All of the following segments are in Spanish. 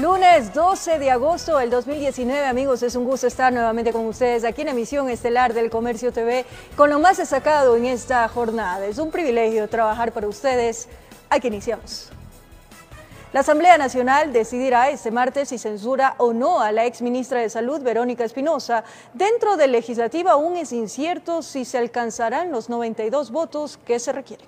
Lunes 12 de agosto del 2019, amigos, es un gusto estar nuevamente con ustedes aquí en emisión estelar del Comercio TV con lo más destacado en esta jornada. Es un privilegio trabajar para ustedes. Aquí iniciamos. La Asamblea Nacional decidirá este martes si censura o no a la exministra de Salud, Verónica Espinosa. Dentro del legislativo aún es incierto si se alcanzarán los 92 votos que se requieren.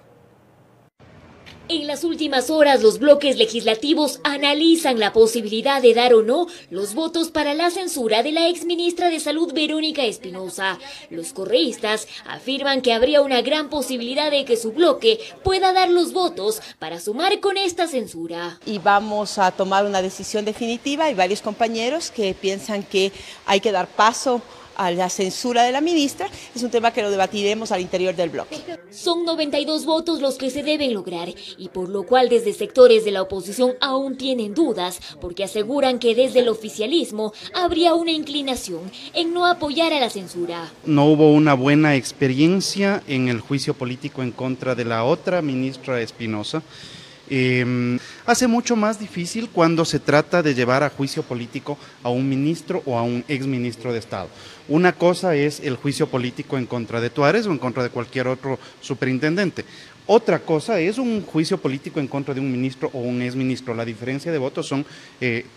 En las últimas horas, los bloques legislativos analizan la posibilidad de dar o no los votos para la censura de la exministra de Salud, Verónica Espinosa. Los correístas afirman que habría una gran posibilidad de que su bloque pueda dar los votos para sumar con esta censura. Y vamos a tomar una decisión definitiva. Hay varios compañeros que piensan que hay que dar paso a la censura de la ministra. Es un tema que lo debatiremos al interior del bloque. Son 92 votos los que se deben lograr y por lo cual desde sectores de la oposición aún tienen dudas porque aseguran que desde el oficialismo habría una inclinación en no apoyar a la censura. No hubo una buena experiencia en el juicio político en contra de la otra ministra Espinosa. Hace mucho más difícil cuando se trata de llevar a juicio político a un ministro o a un exministro de Estado. Una cosa es el juicio político en contra de Tuárez o en contra de cualquier otro superintendente. Otra cosa es un juicio político en contra de un ministro o un exministro. La diferencia de votos son,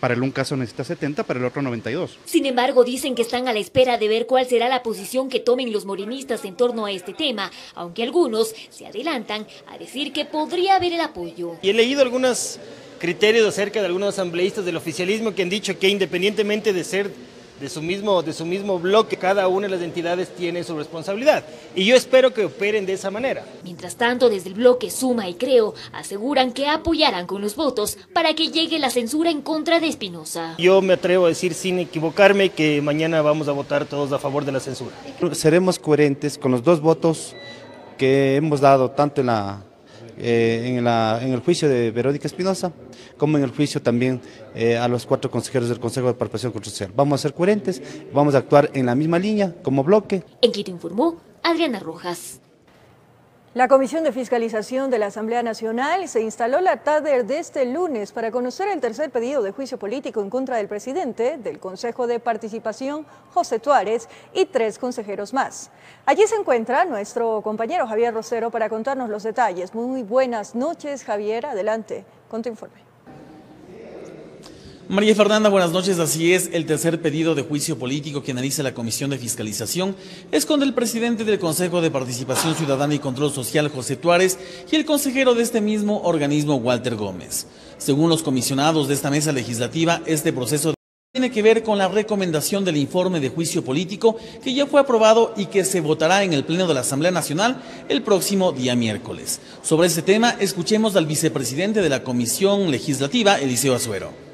para el un caso necesita 70, para el otro 92. Sin embargo, dicen que están a la espera de ver cuál será la posición que tomen los morenistas en torno a este tema, aunque algunos se adelantan a decir que podría haber el apoyo. Y he leído algunos criterios acerca de algunos asambleístas del oficialismo que han dicho que independientemente de ser de su mismo bloque, cada una de las entidades tiene su responsabilidad. Y yo espero que operen de esa manera. Mientras tanto, desde el bloque Suma y Creo, aseguran que apoyarán con los votos para que llegue la censura en contra de Espinosa. Yo me atrevo a decir sin equivocarme que mañana vamos a votar todos a favor de la censura. Seremos coherentes con los dos votos que hemos dado tanto en el juicio de Verónica Espinosa, como en el juicio también a los 4 consejeros del Consejo de Participación Constitucional. Vamos a ser coherentes, vamos a actuar en la misma línea como bloque. En Quito informó Adriana Rojas. La Comisión de Fiscalización de la Asamblea Nacional se instaló la tarde de este lunes para conocer el tercer pedido de juicio político en contra del presidente del Consejo de Participación, José Tuárez, y 3 consejeros más. Allí se encuentra nuestro compañero Javier Rosero para contarnos los detalles. Muy buenas noches, Javier. Adelante con tu informe. María Fernanda, buenas noches. Así es, el tercer pedido de juicio político que analiza la Comisión de Fiscalización es contra el presidente del Consejo de Participación Ciudadana y Control Social, José Tuárez, y el consejero de este mismo organismo, Walter Gómez. Según los comisionados de esta mesa legislativa, este proceso tiene que ver con la recomendación del informe de juicio político que ya fue aprobado y que se votará en el Pleno de la Asamblea Nacional el próximo día miércoles. Sobre este tema, escuchemos al vicepresidente de la Comisión Legislativa, Eliseo Azuero.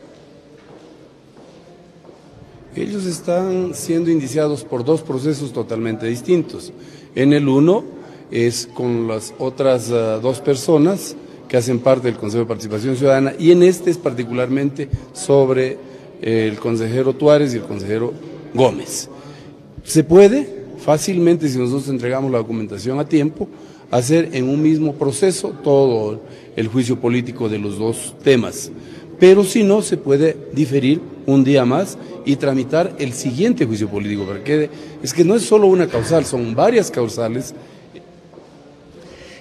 Ellos están siendo indiciados por 2 procesos totalmente distintos. En el uno es con las otras 2 personas que hacen parte del Consejo de Participación Ciudadana y en este es particularmente sobre el consejero Tuárez y el consejero Gómez. Se puede fácilmente, si nosotros entregamos la documentación a tiempo, hacer en un mismo proceso todo el juicio político de los 2 temas. Pero si no, se puede diferir un día más y tramitar el siguiente juicio político, porque es que no es solo una causal, son varias causales.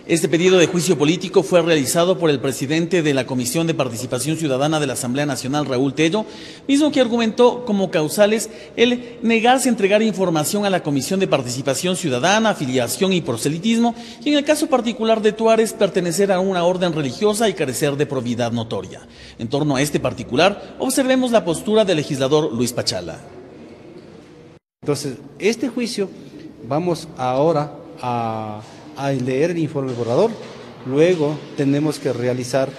Este pedido de juicio político fue realizado por el presidente de la Comisión de Participación Ciudadana de la Asamblea Nacional, Raúl Tello, mismo que argumentó como causales el negarse a entregar información a la Comisión de Participación Ciudadana, afiliación y proselitismo, y en el caso particular de Tuárez, pertenecer a una orden religiosa y carecer de probidad notoria. En torno a este particular, observemos la postura del legislador Luis Pachala. Entonces, este juicio vamos ahora a leer el informe borrador, luego tenemos que realizar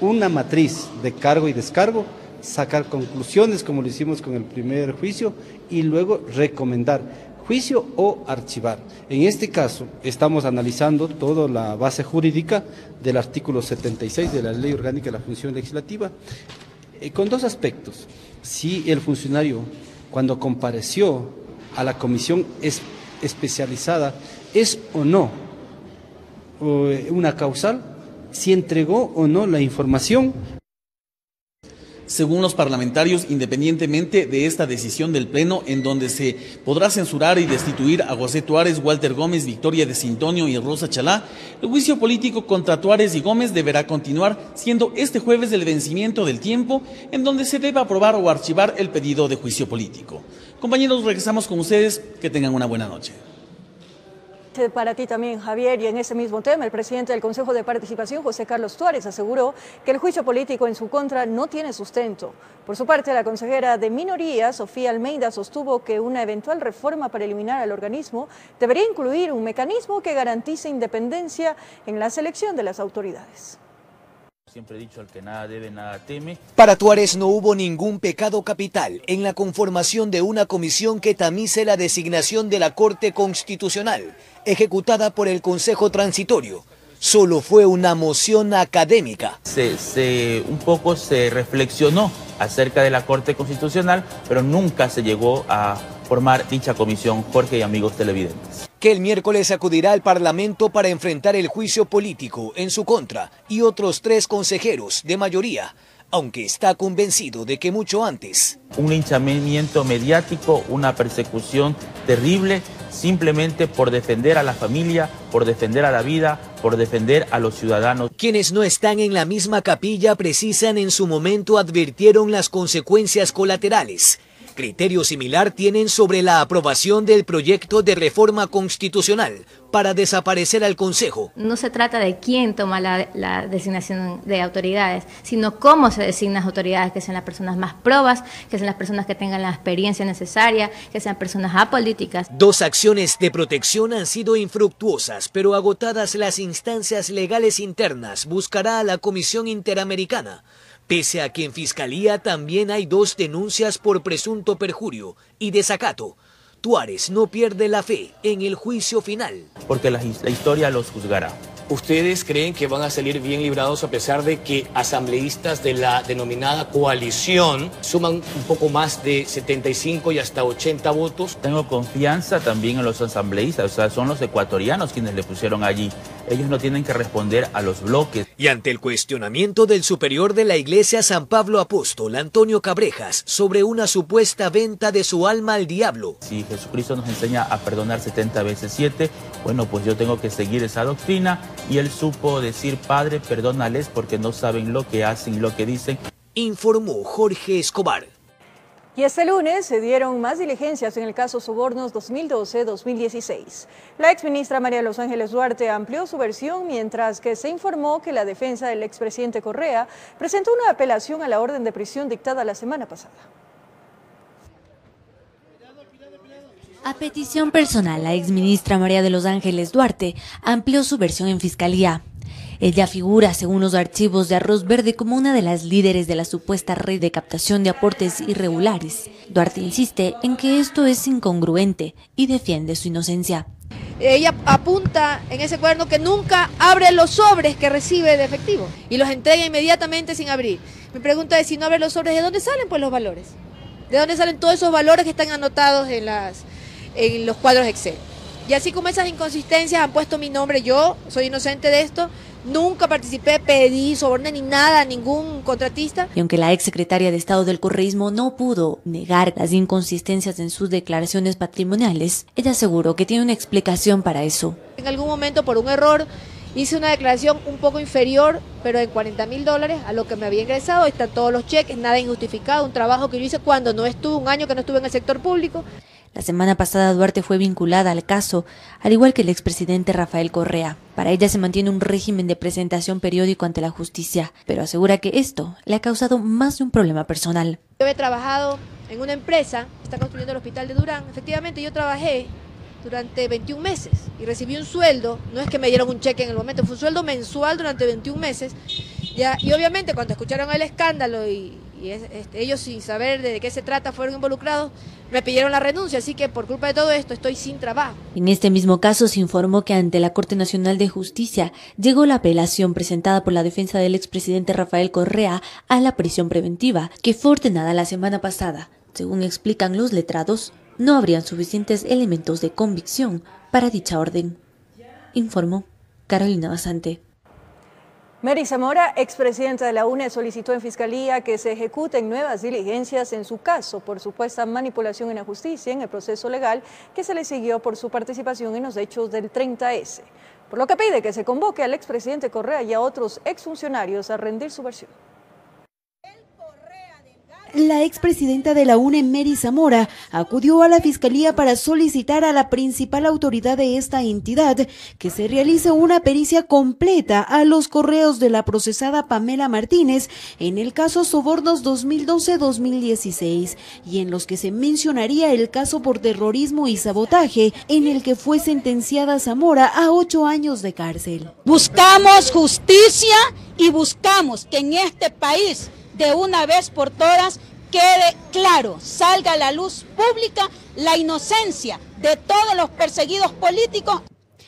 una matriz de cargo y descargo, sacar conclusiones como lo hicimos con el primer juicio y luego recomendar juicio o archivar. En este caso estamos analizando toda la base jurídica del artículo 76 de la Ley Orgánica de la Función Legislativa con 2 aspectos. Si el funcionario cuando compareció a la comisión especializada es o no una causal, si entregó o no la información. según los parlamentarios, independientemente de esta decisión del Pleno, en donde se podrá censurar y destituir a José Tuárez, Walter Gómez, Victoria de Sintonio y Rosa Chalá, el juicio político contra Tuárez y Gómez deberá continuar, siendo este jueves el vencimiento del tiempo en donde se debe aprobar o archivar el pedido de juicio político. Compañeros, regresamos con ustedes, que tengan una buena noche. Para ti también, Javier, y en ese mismo tema, el presidente del Consejo de Participación, José Carlos Tuárez, aseguró que el juicio político en su contra no tiene sustento. Por su parte, la consejera de Minoría, Sofía Almeida, sostuvo que una eventual reforma para eliminar al organismo debería incluir un mecanismo que garantice independencia en la selección de las autoridades. Siempre he dicho, al que nada debe, nada teme. Para Tuárez no hubo ningún pecado capital en la conformación de una comisión que tamice la designación de la Corte Constitucional, ejecutada por el Consejo Transitorio. Solo fue una moción académica. Un poco se reflexionó acerca de la Corte Constitucional, pero nunca se llegó a formar dicha comisión, Jorge y amigos televidentes. Que el miércoles acudirá al Parlamento para enfrentar el juicio político en su contra y otros 3 consejeros de mayoría, aunque está convencido de que mucho antes. Un linchamiento mediático, una persecución terrible, simplemente por defender a la familia, por defender a la vida, por defender a los ciudadanos. Quienes no están en la misma capilla precisan en su momento advirtieron las consecuencias colaterales. Criterio similar tienen sobre la aprobación del proyecto de reforma constitucional para desaparecer al Consejo. No se trata de quién toma la designación de autoridades, sino cómo se designan las autoridades, que sean las personas más probas, que sean las personas que tengan la experiencia necesaria, que sean personas apolíticas. 2 acciones de protección han sido infructuosas, pero agotadas las instancias legales internas, buscará a la Comisión Interamericana. Pese a que en Fiscalía también hay 2 denuncias por presunto perjurio y desacato, Tuárez no pierde la fe en el juicio final. Porque la historia los juzgará. ¿Ustedes creen que van a salir bien librados a pesar de que asambleístas de la denominada coalición suman un poco más de 75 y hasta 80 votos? Tengo confianza también en los asambleístas, o sea, son los ecuatorianos quienes le pusieron allí. Ellos no tienen que responder a los bloques. Y ante el cuestionamiento del superior de la Iglesia San Pablo Apóstol, Antonio Cabrejas, sobre una supuesta venta de su alma al diablo. Si Jesucristo nos enseña a perdonar 70 veces 7, bueno, pues yo tengo que seguir esa doctrina. Y él supo decir, Padre, perdónales porque no saben lo que hacen y lo que dicen. Informó Jorge Escobar. Y este lunes se dieron más diligencias en el caso Sobornos 2012-2016. La exministra María de los Ángeles Duarte amplió su versión, mientras que se informó que la defensa del expresidente Correa presentó una apelación a la orden de prisión dictada la semana pasada. A petición personal, la exministra María de los Ángeles Duarte amplió su versión en Fiscalía. Ella figura, según los archivos de Arroz Verde, como una de las líderes de la supuesta red de captación de aportes irregulares. Duarte insiste en que esto es incongruente y defiende su inocencia. Ella apunta en ese cuaderno que nunca abre los sobres que recibe de efectivo y los entrega inmediatamente sin abrir. Mi pregunta es, si no abre los sobres, ¿de dónde salen pues los valores? ¿De dónde salen todos esos valores que están anotados en los cuadros Excel? Y así como esas inconsistencias han puesto mi nombre, yo soy inocente de esto, nunca participé, pedí, soborné ni nada a ningún contratista. Y aunque la exsecretaria de Estado del correísmo no pudo negar las inconsistencias en sus declaraciones patrimoniales, ella aseguró que tiene una explicación para eso. En algún momento, por un error, hice una declaración un poco inferior, pero en $40.000 a lo que me había ingresado. Están todos los cheques, nada injustificado, un trabajo que yo hice cuando no estuve, un año que no estuve en el sector público. La semana pasada Duarte fue vinculada al caso, al igual que el expresidente Rafael Correa. Para ella se mantiene un régimen de presentación periódico ante la justicia, pero asegura que esto le ha causado más de un problema personal. Yo he trabajado en una empresa que está construyendo el hospital de Durán. Efectivamente, yo trabajé durante 21 meses y recibí un sueldo, no es que me dieron un cheque en el momento, fue un sueldo mensual durante 21 meses. Y obviamente cuando escucharon el escándalo y ellos sin saber de qué se trata fueron involucrados, me pidieron la renuncia, así que por culpa de todo esto estoy sin trabajo. En este mismo caso se informó que ante la Corte Nacional de Justicia llegó la apelación presentada por la defensa del expresidente Rafael Correa a la prisión preventiva, que fue ordenada la semana pasada. Según explican los letrados, no habrían suficientes elementos de convicción para dicha orden. Informó Carolina Basante. Mary Zamora, expresidenta de la UNE, solicitó en Fiscalía que se ejecuten nuevas diligencias en su caso por supuesta manipulación en la justicia en el proceso legal que se le siguió por su participación en los hechos del 30S, por lo que pide que se convoque al expresidente Correa y a otros exfuncionarios a rendir su versión. La expresidenta de la UNE, Mary Zamora, acudió a la Fiscalía para solicitar a la principal autoridad de esta entidad que se realice una pericia completa a los correos de la procesada Pamela Martínez en el caso Sobornos 2012-2016 y en los que se mencionaría el caso por terrorismo y sabotaje en el que fue sentenciada Zamora a 8 años de cárcel. Buscamos justicia y buscamos que en este país de una vez por todas quede claro, salga a la luz pública la inocencia de todos los perseguidos políticos.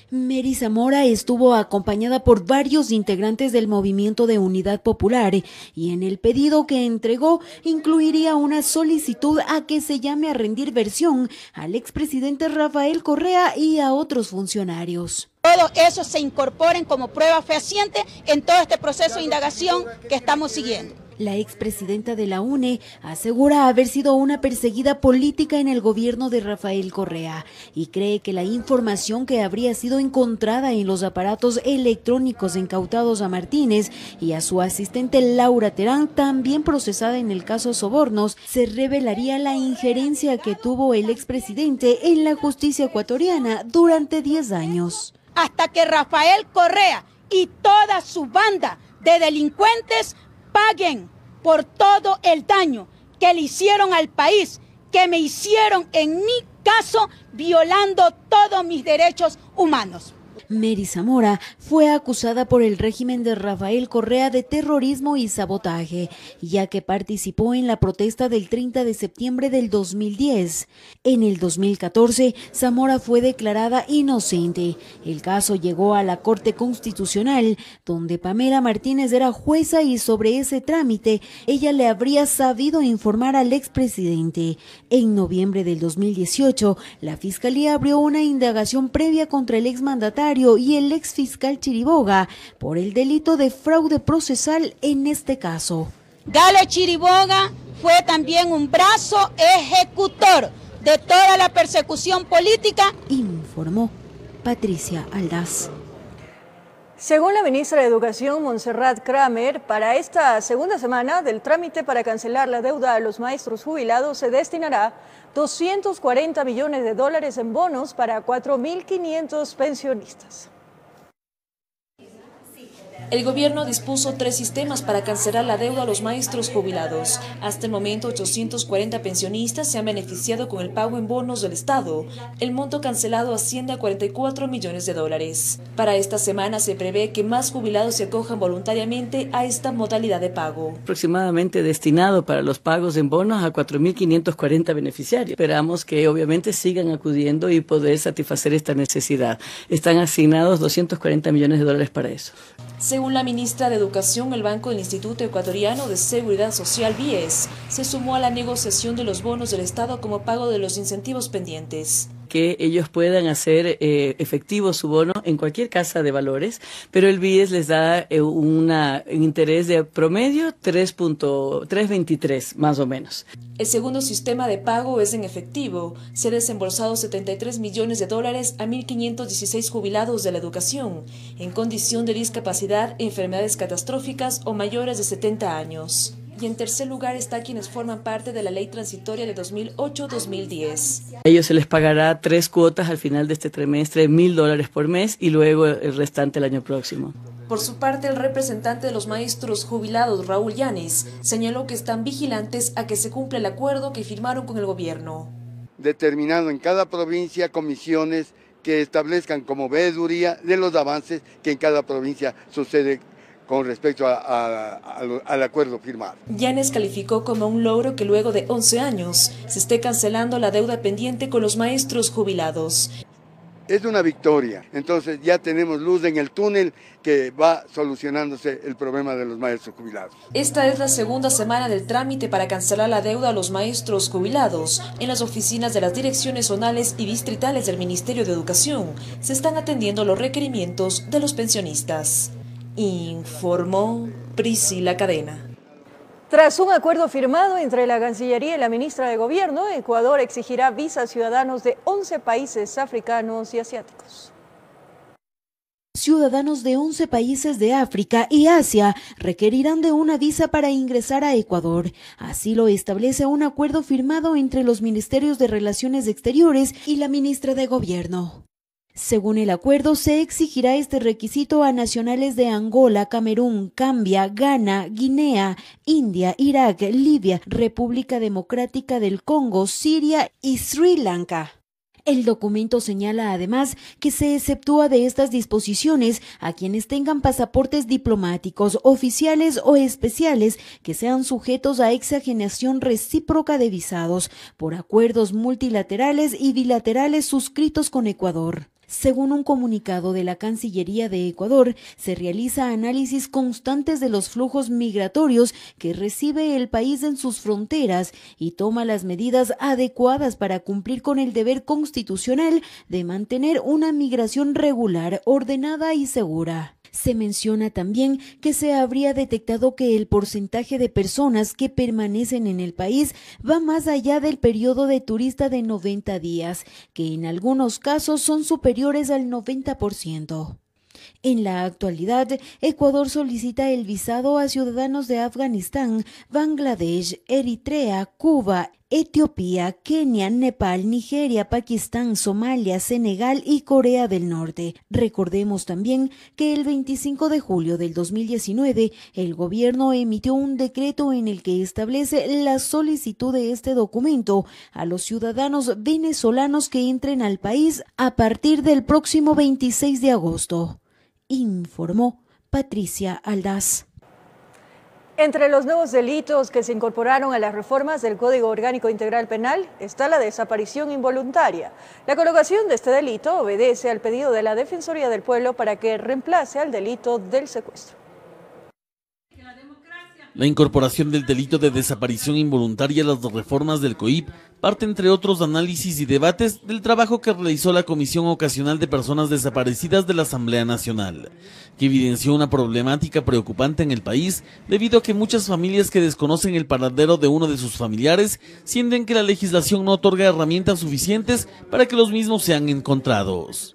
Mary Zamora estuvo acompañada por varios integrantes del Movimiento de Unidad Popular y en el pedido que entregó incluiría una solicitud a que se llame a rendir versión al expresidente Rafael Correa y a otros funcionarios. Todo eso se incorporen como prueba fehaciente en todo este proceso de indagación que estamos siguiendo. La expresidenta de la UNE asegura haber sido una perseguida política en el gobierno de Rafael Correa y cree que la información que habría sido encontrada en los aparatos electrónicos incautados a Martínez y a su asistente Laura Terán, también procesada en el caso Sobornos, se revelaría la injerencia que tuvo el expresidente en la justicia ecuatoriana durante 10 años. Hasta que Rafael Correa y toda su banda de delincuentes paguen por todo el daño que le hicieron al país, que me hicieron en mi caso violando todos mis derechos humanos. Mary Zamora fue acusada por el régimen de Rafael Correa de terrorismo y sabotaje, ya que participó en la protesta del 30 de septiembre del 2010. En el 2014, Zamora fue declarada inocente. El caso llegó a la Corte Constitucional, donde Pamela Martínez era jueza y sobre ese trámite ella le habría sabido informar al expresidente. En noviembre del 2018, la Fiscalía abrió una indagación previa contra el exmandatario y el exfiscal Chiriboga por el delito de fraude procesal en este caso. Galo Chiriboga fue también un brazo ejecutor de toda la persecución política, informó Patricia Aldaz. Según la ministra de Educación, Montserrat Kramer, para esta segunda semana del trámite para cancelar la deuda a los maestros jubilados se destinará 240 millones de dólares en bonos para 4.500 pensionistas. El gobierno dispuso 3 sistemas para cancelar la deuda a los maestros jubilados. Hasta el momento, 840 pensionistas se han beneficiado con el pago en bonos del Estado. El monto cancelado asciende a 44 millones de dólares. Para esta semana se prevé que más jubilados se acojan voluntariamente a esta modalidad de pago. Aproximadamente destinado para los pagos en bonos a 4.540 beneficiarios. Esperamos que obviamente sigan acudiendo y poder satisfacer esta necesidad. Están asignados 240 millones de dólares para eso. Según la ministra de Educación, el Banco del Instituto Ecuatoriano de Seguridad Social, BIES, se sumó a la negociación de los bonos del Estado como pago de los incentivos pendientes. Que ellos puedan hacer efectivo su bono en cualquier casa de valores, pero el BIES les da un interés de promedio 3.23 más o menos. El segundo sistema de pago es en efectivo. Se han desembolsado 73 millones de dólares a 1.516 jubilados de la educación, en condición de discapacidad, enfermedades catastróficas o mayores de 70 años. Y en tercer lugar está quienes forman parte de la ley transitoria de 2008-2010. A ellos se les pagará 3 cuotas al final de este trimestre, $1.000 por mes y luego el restante el año próximo. Por su parte, el representante de los maestros jubilados, Raúl Llanes, señaló que están vigilantes a que se cumpla el acuerdo que firmaron con el gobierno. Determinando en cada provincia comisiones que establezcan como veeduría de los avances que en cada provincia sucede con respecto al acuerdo firmado. Llanes calificó como un logro que luego de 11 años se esté cancelando la deuda pendiente con los maestros jubilados. Es una victoria, entonces ya tenemos luz en el túnel que va solucionándose el problema de los maestros jubilados. Esta es la segunda semana del trámite para cancelar la deuda a los maestros jubilados. En las oficinas de las direcciones zonales y distritales del Ministerio de Educación se están atendiendo los requerimientos de los pensionistas. informó Priscila Cadena. Tras un acuerdo firmado entre la Cancillería y la ministra de Gobierno, Ecuador exigirá visa a ciudadanos de 11 países africanos y asiáticos. Ciudadanos de 11 países de África y Asia requerirán de una visa para ingresar a Ecuador. Así lo establece un acuerdo firmado entre los Ministerios de Relaciones Exteriores y la ministra de Gobierno. Según el acuerdo, se exigirá este requisito a nacionales de Angola, Camerún, Gambia, Ghana, Guinea, India, Irak, Libia, República Democrática del Congo, Siria y Sri Lanka. El documento señala además que se exceptúa de estas disposiciones a quienes tengan pasaportes diplomáticos, oficiales o especiales que sean sujetos a exagenación recíproca de visados por acuerdos multilaterales y bilaterales suscritos con Ecuador. Según un comunicado de la Cancillería de Ecuador, se realiza análisis constantes de los flujos migratorios que recibe el país en sus fronteras y toma las medidas adecuadas para cumplir con el deber constitucional de mantener una migración regular, ordenada y segura. Se menciona también que se habría detectado que el porcentaje de personas que permanecen en el país va más allá del periodo de turista de 90 días, que en algunos casos son superiores al 90%. En la actualidad, Ecuador solicita el visado a ciudadanos de Afganistán, Bangladesh, Eritrea, Cuba, Etiopía, Kenia, Nepal, Nigeria, Pakistán, Somalia, Senegal y Corea del Norte. Recordemos también que el 25 de julio del 2019, el gobierno emitió un decreto en el que establece la solicitud de este documento a los ciudadanos venezolanos que entren al país a partir del próximo 26 de agosto. Informó Patricia Aldaz. Entre los nuevos delitos que se incorporaron a las reformas del Código Orgánico Integral Penal está la desaparición involuntaria. La colocación de este delito obedece al pedido de la Defensoría del Pueblo para que reemplace al delito del secuestro. La incorporación del delito de desaparición involuntaria a las reformas del COIP parte, entre otros análisis y debates, del trabajo que realizó la Comisión Ocasional de Personas Desaparecidas de la Asamblea Nacional, que evidenció una problemática preocupante en el país debido a que muchas familias que desconocen el paradero de uno de sus familiares sienten que la legislación no otorga herramientas suficientes para que los mismos sean encontrados.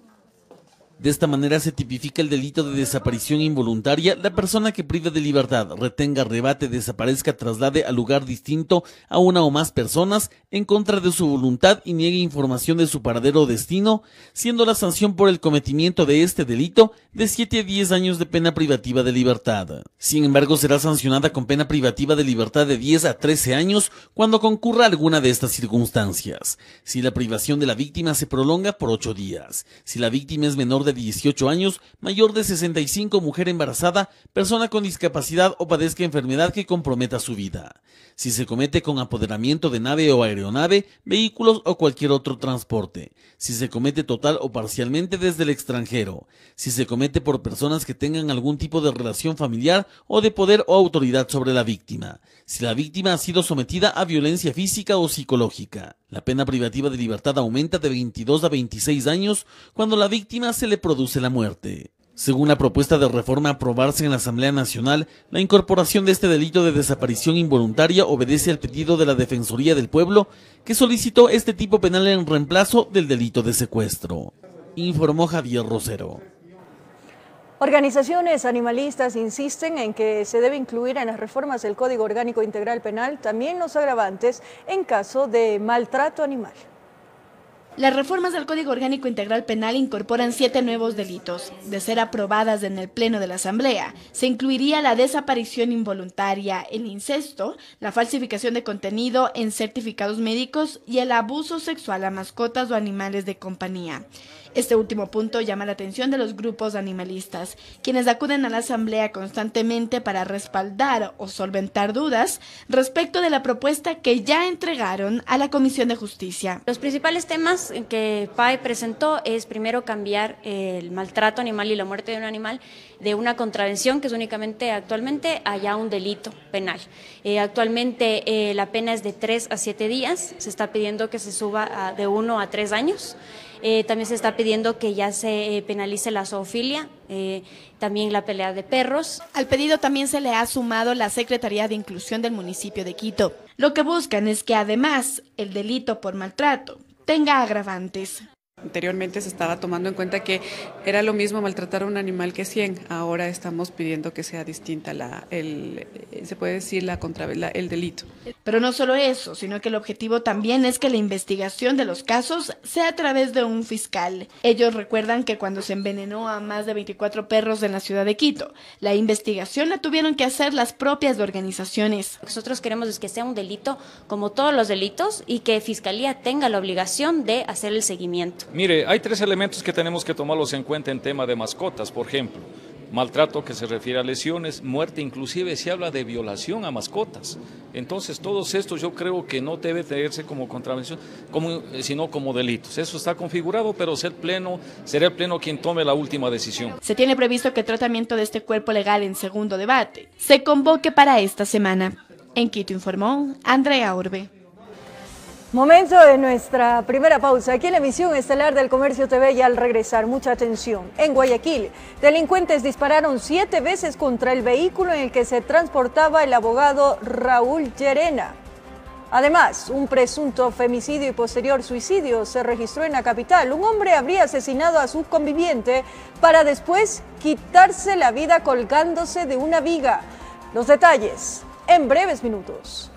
De esta manera se tipifica el delito de desaparición involuntaria: la persona que priva de libertad, retenga, arrebate, desaparezca, traslade al lugar distinto a una o más personas en contra de su voluntad y niegue información de su paradero o destino, siendo la sanción por el cometimiento de este delito de 7 a 10 años de pena privativa de libertad. Sin embargo, será sancionada con pena privativa de libertad de 10 a 13 años cuando concurra alguna de estas circunstancias. Si la privación de la víctima se prolonga por 8 días, si la víctima es menor de 18 años, mayor de 65, mujer embarazada, persona con discapacidad o padezca enfermedad que comprometa su vida. Si se comete con apoderamiento de nave o aeronave, vehículos o cualquier otro transporte. Si se comete total o parcialmente desde el extranjero. Si se comete por personas que tengan algún tipo de relación familiar o de poder o autoridad sobre la víctima. Si la víctima ha sido sometida a violencia física o psicológica. La pena privativa de libertad aumenta de 22 a 26 años cuando la víctima se le produce la muerte. Según la propuesta de reforma a aprobarse en la Asamblea Nacional, la incorporación de este delito de desaparición involuntaria obedece al pedido de la Defensoría del Pueblo, que solicitó este tipo penal en reemplazo del delito de secuestro. Informó Javier Rosero. Organizaciones animalistas insisten en que se debe incluir en las reformas del Código Orgánico Integral Penal también los agravantes en caso de maltrato animal. Las reformas del Código Orgánico Integral Penal incorporan 7 nuevos delitos. De ser aprobadas en el Pleno de la Asamblea, se incluiría la desaparición involuntaria, el incesto, la falsificación de contenido en certificados médicos y el abuso sexual a mascotas o animales de compañía. Este último punto llama la atención de los grupos animalistas, quienes acuden a la Asamblea constantemente para respaldar o solventar dudas respecto de la propuesta que ya entregaron a la Comisión de Justicia. Los principales temas que PAE presentó es primero cambiar el maltrato animal y la muerte de un animal de una contravención que es únicamente actualmente haya un delito penal. Actualmente la pena es de 3 a 7 días, se está pidiendo que se suba de 1 a 3 años. También se está pidiendo que ya se penalice la zoofilia, también la pelea de perros. Al pedido también se le ha sumado la Secretaría de Inclusión del municipio de Quito. Lo que buscan es que además el delito por maltrato tenga agravantes. Anteriormente se estaba tomando en cuenta que era lo mismo maltratar a un animal que 100. Ahora estamos pidiendo que sea distinta se puede decir el delito. Pero no solo eso, sino que el objetivo también es que la investigación de los casos sea a través de un fiscal. Ellos recuerdan que cuando se envenenó a más de 24 perros en la ciudad de Quito, la investigación la tuvieron que hacer las propias organizaciones. Lo que nosotros queremos es que sea un delito como todos los delitos y que Fiscalía tenga la obligación de hacer el seguimiento. Mire, hay 3 elementos que tenemos que tomarlos en cuenta en tema de mascotas, por ejemplo. Maltrato, que se refiere a lesiones, muerte, inclusive se habla de violación a mascotas. Entonces, todos estos yo creo que no debe tenerse como contravención, sino como delitos. Eso está configurado, pero será el Pleno quien tome la última decisión. Se tiene previsto que el tratamiento de este cuerpo legal en segundo debate se convoque para esta semana. En Quito informó Andrea Orbe. Momento de nuestra primera pausa aquí en la emisión estelar del Comercio TV, y al regresar, mucha atención. En Guayaquil, delincuentes dispararon 7 veces contra el vehículo en el que se transportaba el abogado Raúl Llerena. Además, un presunto femicidio y posterior suicidio se registró en la capital. Un hombre habría asesinado a su conviviente para después quitarse la vida colgándose de una viga. Los detalles en breves minutos.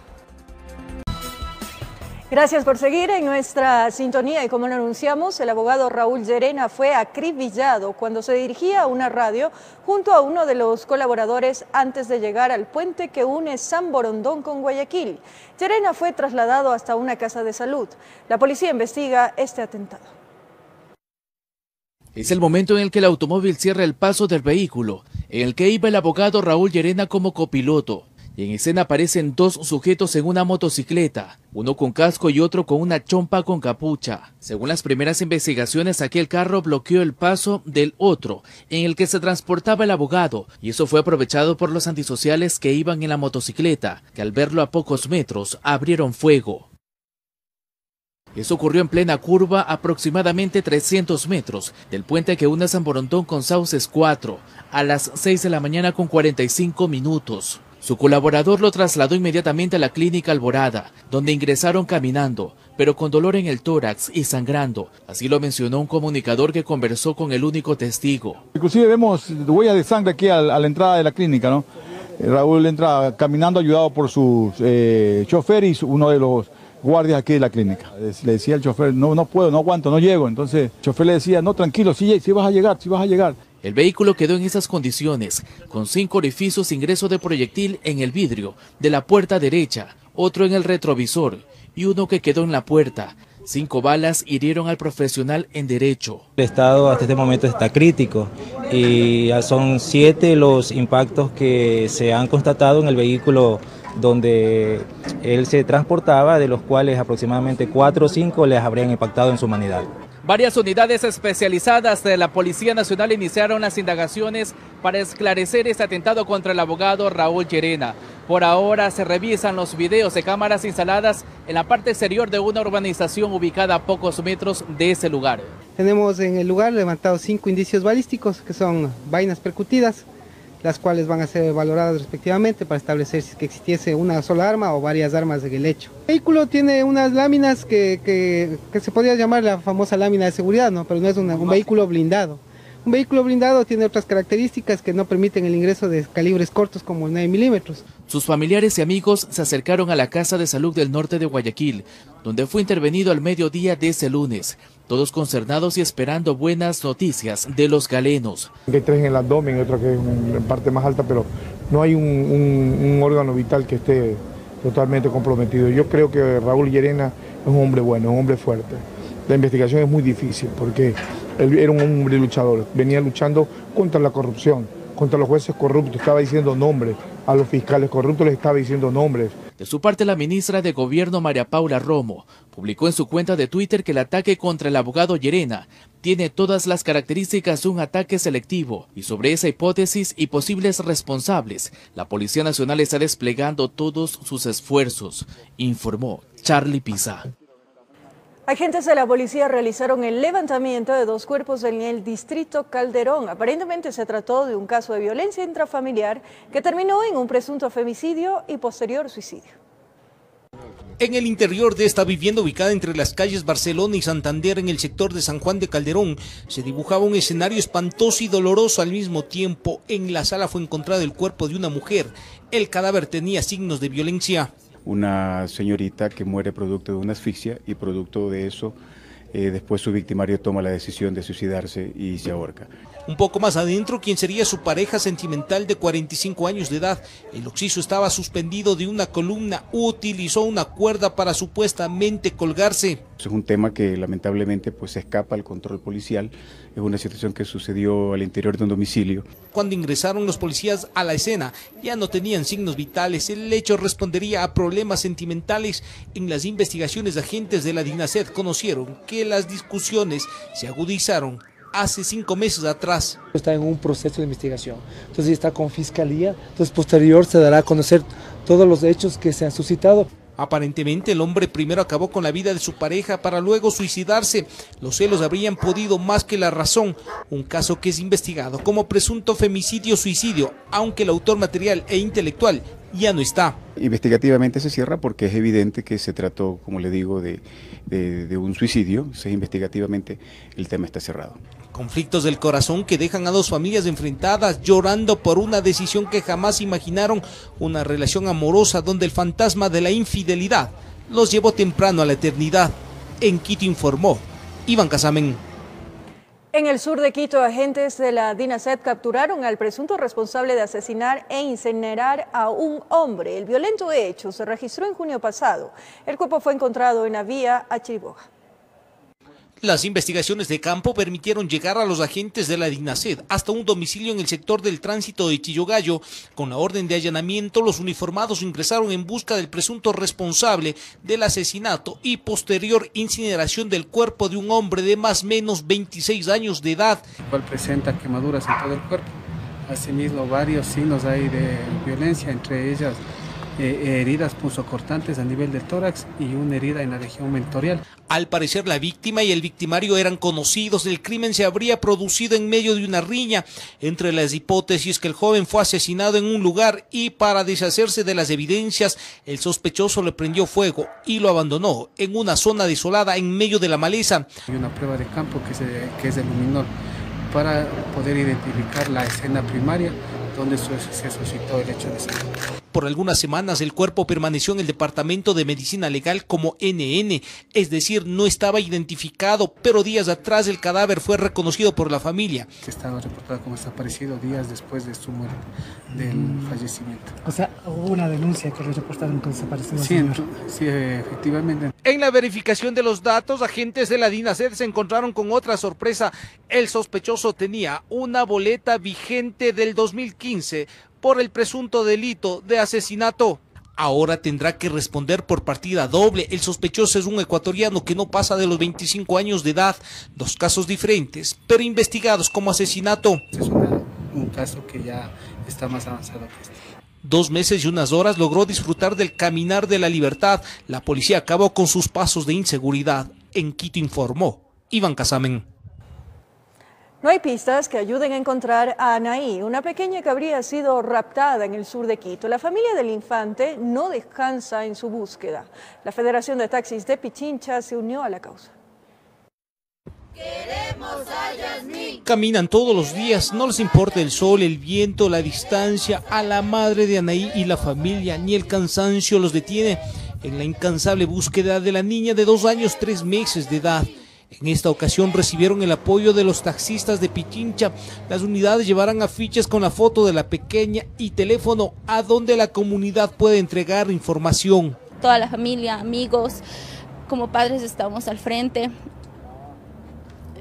Gracias por seguir en nuestra sintonía, y como lo anunciamos, el abogado Raúl Llerena fue acribillado cuando se dirigía a una radio junto a uno de los colaboradores antes de llegar al puente que une San Borondón con Guayaquil. Llerena fue trasladado hasta una casa de salud. La policía investiga este atentado. Es el momento en el que el automóvil cierra el paso del vehículo, en el que iba el abogado Raúl Llerena como copiloto. Y en escena aparecen 2 sujetos en una motocicleta, uno con casco y otro con una chompa con capucha. Según las primeras investigaciones, aquel carro bloqueó el paso del otro, en el que se transportaba el abogado, y eso fue aprovechado por los antisociales que iban en la motocicleta, que al verlo a pocos metros abrieron fuego. Eso ocurrió en plena curva, aproximadamente 300 metros, del puente que une San Borondón con Sauces 4, a las 6 de la mañana con 45 minutos. Su colaborador lo trasladó inmediatamente a la clínica Alborada, donde ingresaron caminando, pero con dolor en el tórax y sangrando. Así lo mencionó un comunicador que conversó con el único testigo. Inclusive vemos huellas de sangre aquí a la entrada de la clínica, ¿no? Raúl entra caminando ayudado por su chofer y uno de los guardias aquí de la clínica. Le decía al chofer, no puedo, no aguanto, no llego. Entonces el chofer le decía, no, tranquilo, sí vas a llegar. El vehículo quedó en esas condiciones, con 5 orificios, ingreso de proyectil en el vidrio de la puerta derecha, otro en el retrovisor y uno que quedó en la puerta. 5 balas hirieron al profesional en derecho. El estado hasta este momento está crítico y son 7 los impactos que se han constatado en el vehículo donde él se transportaba, de los cuales aproximadamente 4 o 5 les habrían impactado en su humanidad. Varias unidades especializadas de la Policía Nacional iniciaron las indagaciones para esclarecer este atentado contra el abogado Raúl Llerena. Por ahora se revisan los videos de cámaras instaladas en la parte exterior de una urbanización ubicada a pocos metros de ese lugar. Tenemos en el lugar levantados 5 indicios balísticos, que son vainas percutidas, las cuales van a ser valoradas respectivamente para establecer si es que existiese una sola arma o varias armas en el hecho. El vehículo tiene unas láminas que se podría llamar la famosa lámina de seguridad, ¿no? Pero no es un vehículo blindado. Un vehículo blindado tiene otras características que no permiten el ingreso de calibres cortos como 9 milímetros. Sus familiares y amigos se acercaron a la Casa de Salud del norte de Guayaquil, donde fue intervenido al mediodía de ese lunes, todos concernados y esperando buenas noticias de los galenos. Hay 3 en el abdomen y otro que es en parte más alta, pero no hay un órgano vital que esté totalmente comprometido. Yo creo que Raúl Llerena es un hombre bueno, un hombre fuerte. La investigación es muy difícil porque él era un hombre luchador, venía luchando contra la corrupción, contra los jueces corruptos, estaba diciendo nombres, a los fiscales corruptos les estaba diciendo nombres. De su parte, la ministra de Gobierno María Paula Romo publicó en su cuenta de Twitter que el ataque contra el abogado Llerena tiene todas las características de un ataque selectivo y sobre esa hipótesis y posibles responsables, la Policía Nacional está desplegando todos sus esfuerzos, informó Charlie Pisa. Agentes de la policía realizaron el levantamiento de 2 cuerpos en el distrito Calderón. Aparentemente se trató de un caso de violencia intrafamiliar que terminó en un presunto femicidio y posterior suicidio. En el interior de esta vivienda ubicada entre las calles Barcelona y Santander en el sector de San Juan de Calderón, se dibujaba un escenario espantoso y doloroso al mismo tiempo. En la sala fue encontrado el cuerpo de una mujer. El cadáver tenía signos de violencia. Una señorita que muere producto de una asfixia y producto de eso después su victimario toma la decisión de suicidarse y se ahorca. Un poco más adentro, quien sería su pareja sentimental de 45 años de edad. El occiso estaba suspendido de una columna, utilizó una cuerda para supuestamente colgarse. Es un tema que lamentablemente pues escapa al control policial, es una situación que sucedió al interior de un domicilio. Cuando ingresaron los policías a la escena, ya no tenían signos vitales, el hecho respondería a problemas sentimentales. En las investigaciones de agentes de la DINASED conocieron que las discusiones se agudizaron hace 5 meses atrás. Está en un proceso de investigación, entonces está con fiscalía, entonces posterior se dará a conocer todos los hechos que se han suscitado. Aparentemente el hombre primero acabó con la vida de su pareja para luego suicidarse. Los celos habrían podido más que la razón. Un caso que es investigado como presunto femicidio-suicidio, aunque el autor material e intelectual ya no está. Investigativamente se cierra porque es evidente que se trató, como le digo, de un suicidio. Investigativamente el tema está cerrado. Conflictos del corazón que dejan a 2 familias enfrentadas, llorando por una decisión que jamás imaginaron, una relación amorosa donde el fantasma de la infidelidad los llevó temprano a la eternidad. En Quito informó Iván Casamen. En el sur de Quito, agentes de la DINASED capturaron al presunto responsable de asesinar e incinerar a un hombre. El violento hecho se registró en junio pasado. El cuerpo fue encontrado en la vía a Chiriboga. Las investigaciones de campo permitieron llegar a los agentes de la DINASED hasta un domicilio en el sector del tránsito de Chillogallo. Con la orden de allanamiento, los uniformados ingresaron en busca del presunto responsable del asesinato y posterior incineración del cuerpo de un hombre de más o menos 26 años de edad. El cual presenta quemaduras en todo el cuerpo. Asimismo, varios signos hay de violencia, entre ellas heridas punzocortantes a nivel del tórax y una herida en la región mentorial. Al parecer la víctima y el victimario eran conocidos. El crimen se habría producido en medio de una riña. Entre las hipótesis que el joven fue asesinado en un lugar y para deshacerse de las evidencias, el sospechoso le prendió fuego y lo abandonó en una zona desolada en medio de la maleza. Hay una prueba de campo que es el luminol para poder identificar la escena primaria donde se suscitó el hecho de asesinato. Por algunas semanas el cuerpo permaneció en el Departamento de Medicina Legal como NN, es decir, no estaba identificado, pero días atrás el cadáver fue reconocido por la familia. Estaba reportado como desaparecido días después de su muerte, del fallecimiento. O sea, hubo una denuncia que le reportaron con desaparecido. Sí, efectivamente. En la verificación de los datos, agentes de la DINASED se encontraron con otra sorpresa. El sospechoso tenía una boleta vigente del 2015 por el presunto delito de asesinato. Ahora tendrá que responder por partida doble. El sospechoso es un ecuatoriano que no pasa de los 25 años de edad. 2 casos diferentes, pero investigados como asesinato. Es un caso que ya está más avanzado que este. 2 meses y unas horas logró disfrutar del caminar de la libertad. La policía acabó con sus pasos de inseguridad. En Quito informó Iván Casamen. No hay pistas que ayuden a encontrar a Anaí, una pequeña que habría sido raptada en el sur de Quito. La familia del infante no descansa en su búsqueda. La Federación de Taxis de Pichincha se unió a la causa. Queremos a Yasmín. Caminan todos los días, no les importa el sol, el viento, la distancia. A la madre de Anaí y la familia ni el cansancio los detiene en la incansable búsqueda de la niña de 2 años 3 meses de edad. En esta ocasión recibieron el apoyo de los taxistas de Pichincha. Las unidades llevarán afiches con la foto de la pequeña y teléfono a donde la comunidad puede entregar información. Toda la familia, amigos, como padres estamos al frente.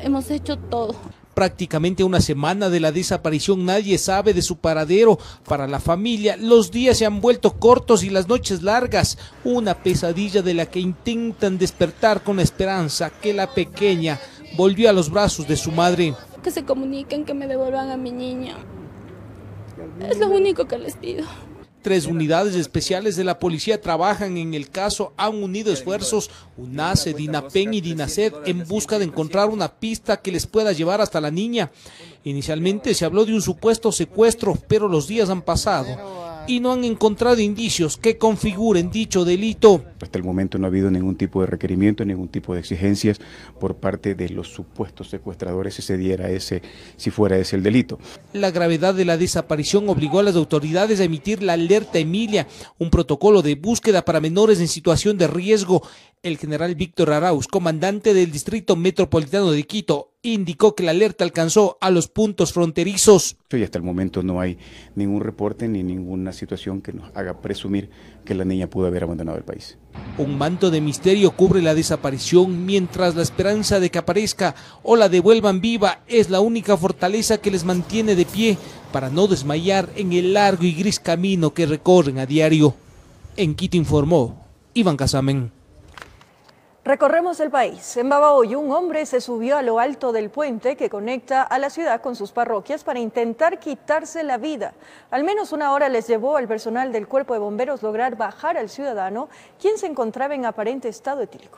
Hemos hecho todo. Prácticamente una semana de la desaparición nadie sabe de su paradero. Para la familia, los días se han vuelto cortos y las noches largas. Una pesadilla de la que intentan despertar con la esperanza que la pequeña volvió a los brazos de su madre. Que se comuniquen, que me devuelvan a mi niña. Es lo único que les pido. 3 unidades especiales de la policía trabajan en el caso, han unido esfuerzos, UNACE, DINAPEN y DINASED, en busca de encontrar una pista que les pueda llevar hasta la niña. Inicialmente se habló de un supuesto secuestro, pero los días han pasado y no han encontrado indicios que configuren dicho delito. Hasta el momento no ha habido ningún tipo de requerimiento, ningún tipo de exigencias por parte de los supuestos secuestradores si fuera ese el delito. La gravedad de la desaparición obligó a las autoridades a emitir la alerta Emilia, un protocolo de búsqueda para menores en situación de riesgo. El general Víctor Arauz, comandante del Distrito Metropolitano de Quito, indicó que la alerta alcanzó a los puntos fronterizos. Y hasta el momento no hay ningún reporte ni ninguna situación que nos haga presumir que la niña pudo haber abandonado el país. Un manto de misterio cubre la desaparición, mientras la esperanza de que aparezca o la devuelvan viva es la única fortaleza que les mantiene de pie para no desmayar en el largo y gris camino que recorren a diario. En Quito informó Iván Casamen. Recorremos el país. En Babahoyo, un hombre se subió a lo alto del puente que conecta a la ciudad con sus parroquias para intentar quitarse la vida. Al menos una hora les llevó al personal del Cuerpo de Bomberos lograr bajar al ciudadano, quien se encontraba en aparente estado etílico.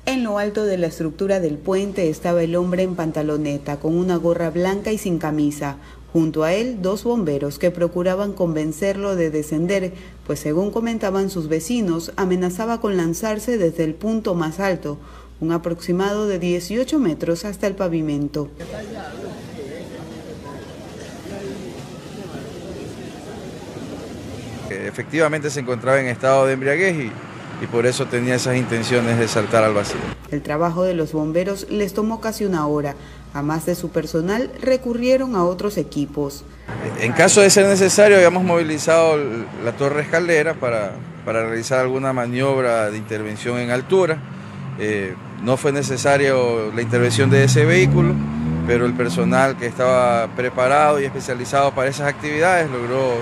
En lo alto de la estructura del puente estaba el hombre en pantaloneta, con una gorra blanca y sin camisa. Junto a él, 2 bomberos que procuraban convencerlo de descender, pues según comentaban sus vecinos, amenazaba con lanzarse desde el punto más alto, un aproximado de 18 metros hasta el pavimento. Efectivamente se encontraba en estado de embriaguez y por eso tenía esas intenciones de saltar al vacío. El trabajo de los bomberos les tomó casi una hora. A más de su personal, recurrieron a otros equipos. En caso de ser necesario, habíamos movilizado la torre escalera para realizar alguna maniobra de intervención en altura. No fue necesario la intervención de ese vehículo, pero el personal que estaba preparado y especializado para esas actividades logró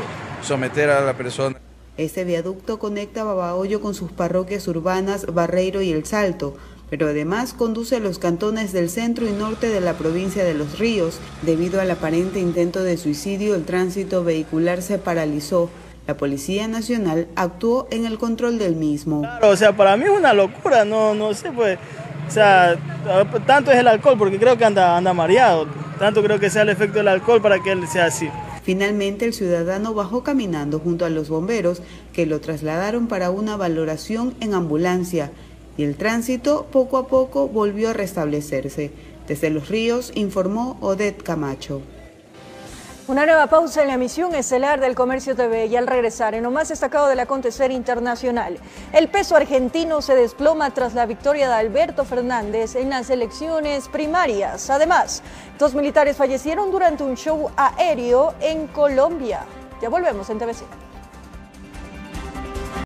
someter a la persona. Este viaducto conecta Babahoyo con sus parroquias urbanas Barreiro y El Salto, pero además conduce a los cantones del centro y norte de la provincia de Los Ríos. Debido al aparente intento de suicidio, el tránsito vehicular se paralizó. La Policía Nacional actuó en el control del mismo. Claro, o sea, para mí es una locura, no sé, pues, o sea, tanto es el alcohol, porque creo que anda mareado, tanto creo que sea el efecto del alcohol para que él sea así. Finalmente, el ciudadano bajó caminando junto a los bomberos, que lo trasladaron para una valoración en ambulancia, y el tránsito poco a poco volvió a restablecerse. Desde Los Ríos informó Odette Camacho. Una nueva pausa en la emisión estelar del Comercio TV y al regresar en lo más destacado del acontecer internacional. El peso argentino se desploma tras la victoria de Alberto Fernández en las elecciones primarias. Además, 2 militares fallecieron durante un show aéreo en Colombia. Ya volvemos en TVC.